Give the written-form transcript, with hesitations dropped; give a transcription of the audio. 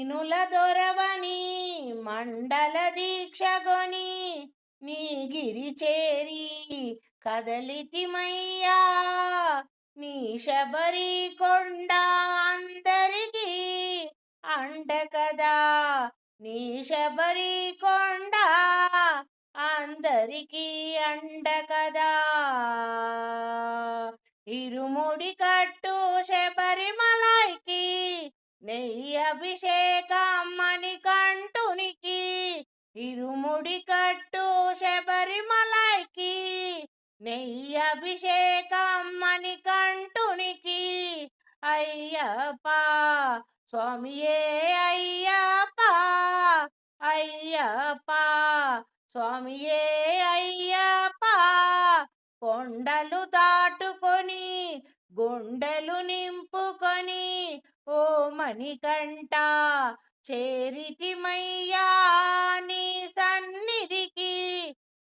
ఇనుల దొరవని మండల దీక్షగొని నీ గిరి చేరి కదలితిమయ్యా. నీ శబరి కొండ అందరికీ అండ కదా, నీ శబరి కొండ అందరికీ అండ కదా. ఇరుముడి కట్టు శబరిమలైకి నెయ్యి అభిషేకం మణికంఠునికి. ఇరుముడి కట్టు శబరిమలైకి నెయ్యి అభిషేకం మణికంఠునికి. అయ్యప్ప స్వామియే అయ్యప్ప, అయ్యప్ప స్వామియే అయ్యప్ప. కొండలు దాటుకొని గుండెలు నింపుకొని ఓ మణికంఠ చేరితిమయ్యా.